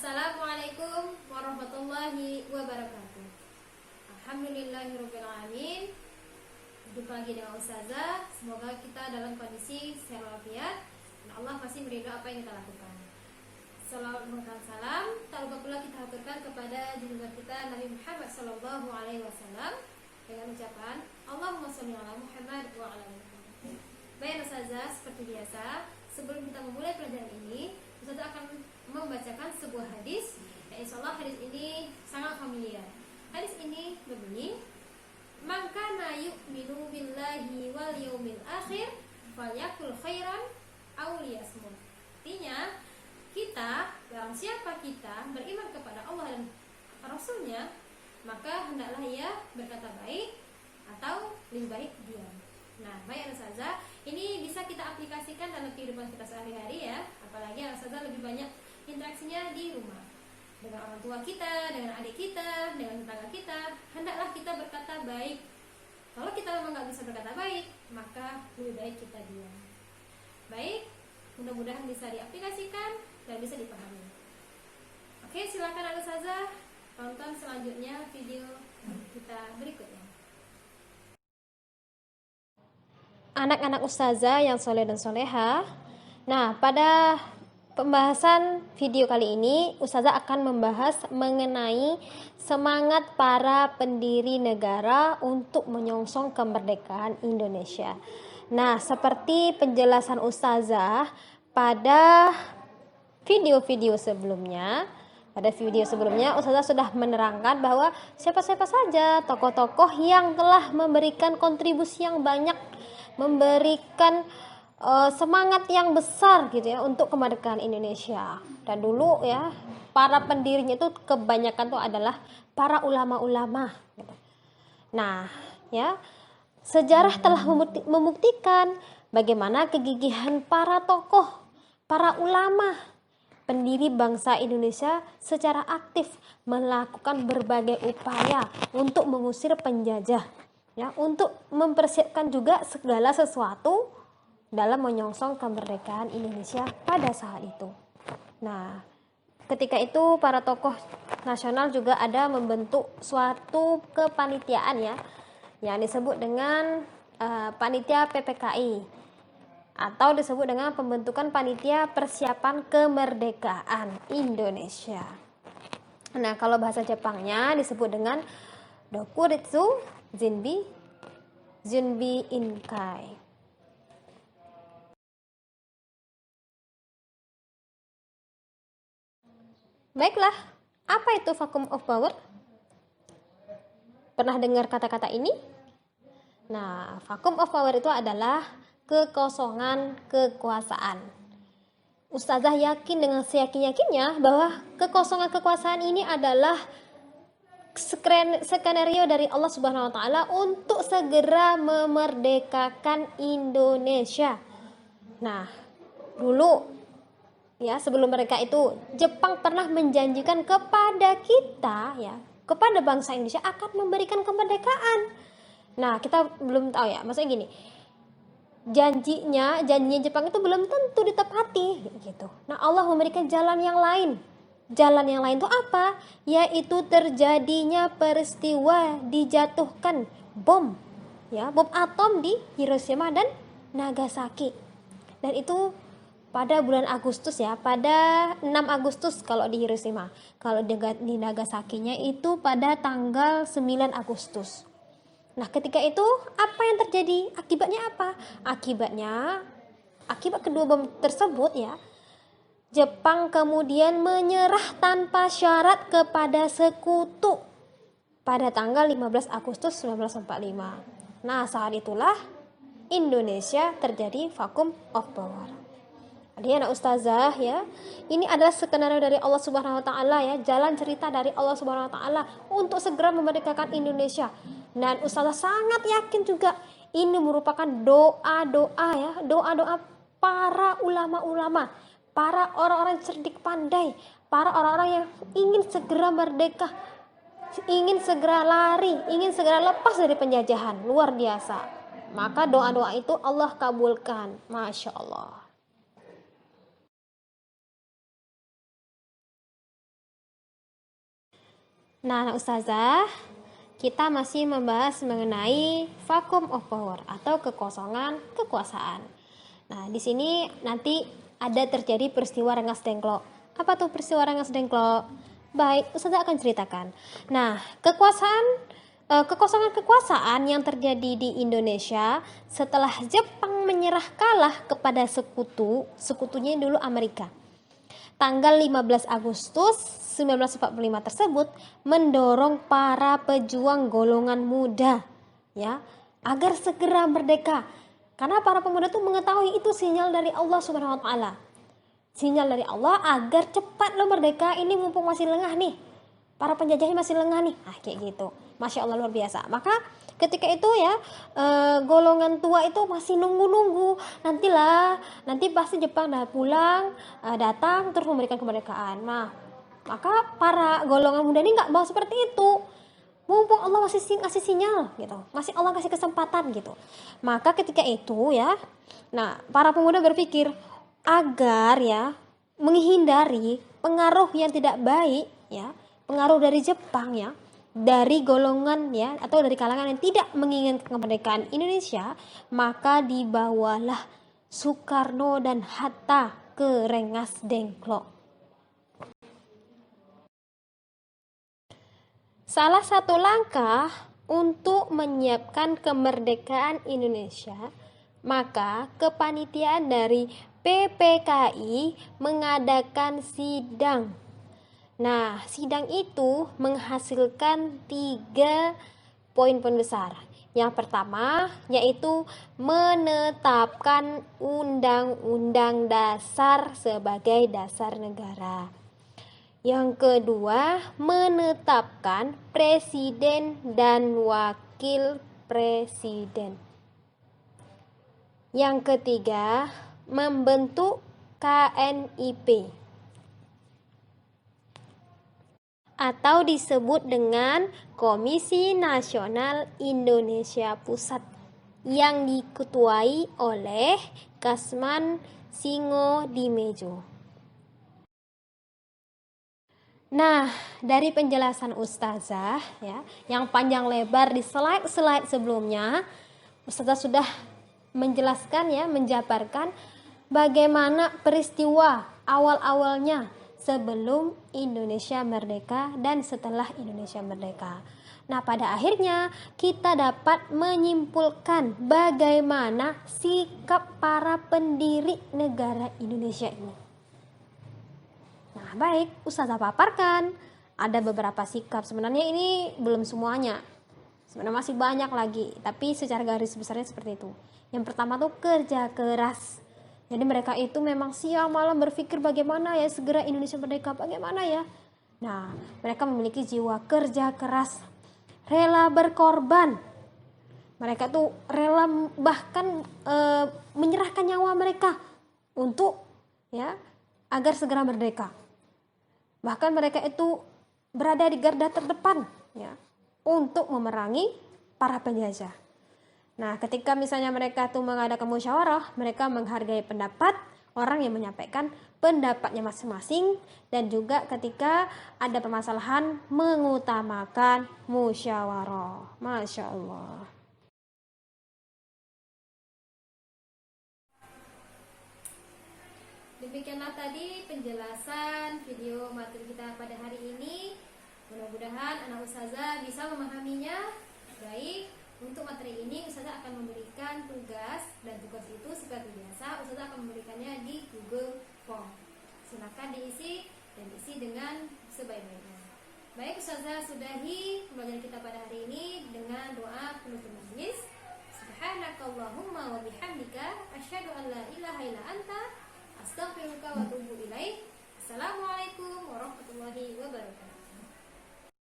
Assalamualaikum warahmatullahi wabarakatuh. Alhamdulillahirrabbilalamin. Jumpa lagi dengan Ustazah. Semoga kita dalam kondisi sehat walafiat dan Allah masih meridho apa yang kita lakukan. Salawat dan salam tak lupa pula kita haturkan kepada junjungan kita Nabi Muhammad SAW dengan ucapan Allahumma sholli ala Muhammad wa ala ali Muhammad. Baik Ustazah, seperti biasa sebelum kita memulai pelajaran ini, Ustazah akan membacakan sebuah hadis yang insyaallah hadis ini sangat familiar. Hadis ini berbunyi, "Man kana yu'minu billahi wal yaumil akhir falyakul khairan aw liyasmut." Artinya, barang siapa kita beriman kepada Allah dan Rasulnya, maka hendaklah ia berkata baik atau lebih baik diam. Nah, baik Ustazah, ini bisa kita aplikasikan dalam kehidupan kita sehari-hari ya. Apalagi Ustazah lebih banyak interaksinya di rumah dengan orang tua kita, dengan adik kita, dengan tetangga kita. Hendaklah kita berkata baik. Kalau kita memang nggak bisa berkata baik, maka lebih baik kita diam. Baik, mudah-mudahan bisa diaplikasikan dan bisa dipahami. Oke, silakan Ustazah tonton selanjutnya video kita berikutnya. Anak-anak Ustazah yang soleh dan soleha. Nah, pada pembahasan video kali ini Ustazah akan membahas mengenai semangat para pendiri negara untuk menyongsong kemerdekaan Indonesia. Nah, seperti penjelasan Ustazah pada video-video sebelumnya, Ustazah sudah menerangkan bahwa siapa-siapa saja tokoh-tokoh yang telah memberikan kontribusi yang banyak, memberikan semangat yang besar gitu ya untuk kemerdekaan Indonesia. Dan dulu ya, para pendirinya itu kebanyakan tuh adalah para ulama-ulama gitu. Nah, ya, sejarah telah membuktikan bagaimana kegigihan para tokoh, para ulama pendiri bangsa Indonesia secara aktif melakukan berbagai upaya untuk mengusir penjajah, ya, untuk mempersiapkan juga segala sesuatu dalam menyongsong kemerdekaan Indonesia pada saat itu. Nah, ketika itu para tokoh nasional juga ada membentuk suatu kepanitiaan ya, yang disebut dengan panitia PPKI, atau disebut dengan pembentukan panitia persiapan kemerdekaan Indonesia. Nah, kalau bahasa Jepangnya disebut dengan Dokuritsu Junbi Inkai. Baiklah, apa itu vacuum of power? Pernah dengar kata-kata ini? Nah, vacuum of power itu adalah kekosongan kekuasaan. Ustazah yakin dengan seyakin-yakinnya bahwa kekosongan kekuasaan ini adalah skenario dari Allah Subhanahu wa taala untuk segera memerdekakan Indonesia. Nah, dulu ya, sebelum mereka itu Jepang pernah menjanjikan kepada kita ya, kepada bangsa Indonesia akan memberikan kemerdekaan. Nah, kita belum tahu ya, maksudnya gini, janjinya Jepang itu belum tentu ditepati gitu. Nah, Allah memberikan jalan yang lain. Jalan yang lain itu apa? Yaitu terjadinya peristiwa dijatuhkan bom atom di Hiroshima dan Nagasaki. Dan itu pada bulan Agustus ya, pada 6 Agustus kalau di Hiroshima. Kalau di Nagasakinya itu pada tanggal 9 Agustus. Nah, ketika itu apa yang terjadi? Akibatnya apa? Akibat kedua bom tersebut ya, Jepang kemudian menyerah tanpa syarat kepada sekutu pada tanggal 15 Agustus 1945. Nah, saat itulah Indonesia terjadi vacuum of power. Jadi anak Ustazah ya, ini adalah skenario dari Allah Subhanahu wa taala ya, jalan cerita dari Allah Subhanahu wa taala untuk segera memerdekakan Indonesia. Dan Ustazah sangat yakin juga ini merupakan doa-doa ya, doa-doa para ulama-ulama, para orang-orang cerdik pandai, para orang-orang yang ingin segera merdeka, ingin segera lari, ingin segera lepas dari penjajahan. Luar biasa. Maka doa-doa itu Allah kabulkan. Masya Allah. Nah, Ustazah, kita masih membahas mengenai vacuum of power atau kekosongan kekuasaan. Nah, di sini nanti ada terjadi peristiwa rengas dengklok. Apa tuh peristiwa rengas dengklok? Baik, Ustazah akan ceritakan. Nah, kekosongan kekuasaan yang terjadi di Indonesia setelah Jepang menyerah kalah kepada sekutunya dulu Amerika. Tanggal 15 Agustus 1945 tersebut mendorong para pejuang golongan muda ya agar segera merdeka. Karena para pemuda itu mengetahui itu sinyal dari Allah Subhanahu wa taala. Sinyal dari Allah agar cepat lo merdeka, ini mumpung masih lengah nih. Para penjajahnya masih lengah nih. Kayak gitu. Masya Allah, luar biasa. Maka ketika itu ya golongan tua itu masih nunggu nanti pasti Jepang dah pulang, datang terus memberikan kemerdekaan. Nah, maka para golongan muda ini nggak mau seperti itu, mumpung Allah masih ngasih sinyal gitu, masih Allah kasih kesempatan gitu. Maka ketika itu ya, nah para pemuda berpikir agar ya menghindari pengaruh yang tidak baik ya, pengaruh dari Jepang ya, dari golongan ya atau dari kalangan yang tidak menginginkan kemerdekaan Indonesia, maka dibawalah Soekarno dan Hatta ke Rengas Dengklok. Salah satu langkah untuk menyiapkan kemerdekaan Indonesia, maka kepanitiaan dari PPKI mengadakan sidang. Nah, sidang itu menghasilkan 3 poin-poin besar. Yang pertama yaitu menetapkan Undang-Undang Dasar sebagai dasar negara. Yang kedua, menetapkan presiden dan wakil presiden. Yang ketiga, membentuk KNIP atau disebut dengan Komisi Nasional Indonesia Pusat yang diketuai oleh Kasman Singodimedjo. Nah, dari penjelasan Ustazah ya, yang panjang lebar di slide-slide sebelumnya, Ustazah sudah menjelaskan ya, menjabarkan bagaimana peristiwa awal-awalnya sebelum Indonesia merdeka dan setelah Indonesia merdeka. Nah, pada akhirnya kita dapat menyimpulkan bagaimana sikap para pendiri negara Indonesia ini. Nah, baik, Ustazah paparkan. Ada beberapa sikap, sebenarnya ini belum semuanya. Sebenarnya masih banyak lagi, tapi secara garis besarnya seperti itu. Yang pertama tuh kerja keras. Jadi mereka itu memang siang malam berpikir bagaimana ya segera Indonesia merdeka, bagaimana ya. Nah, mereka memiliki jiwa kerja keras, rela berkorban. Mereka tuh rela bahkan menyerahkan nyawa mereka untuk ya agar segera merdeka. Bahkan mereka itu berada di garda terdepan ya untuk memerangi para penjajah. Nah, ketika misalnya mereka tuh mengadakan musyawarah, mereka menghargai pendapat orang yang menyampaikan pendapatnya masing-masing, dan juga ketika ada permasalahan mengutamakan musyawarah. Masya Allah. Demikianlah tadi penjelasan video materi kita pada hari ini. Mudah-mudahan anak Ustazah bisa memahaminya. Baik, untuk materi ini Ustazah akan memberikan tugas, dan tugas itu seperti biasa Ustazah akan memberikannya di Google Form. Silakan diisi dan isi dengan sebaik-baiknya. Baik, Ustazah sudahi pembelajaran kita pada hari ini dengan doa penutup majelis. Subhanakallahumma wa bihamdika asyhadu an la ilaha illa anta astaghfiruka wa atubu ilaik. Assalamualaikum warahmatullahi wabarakatuh.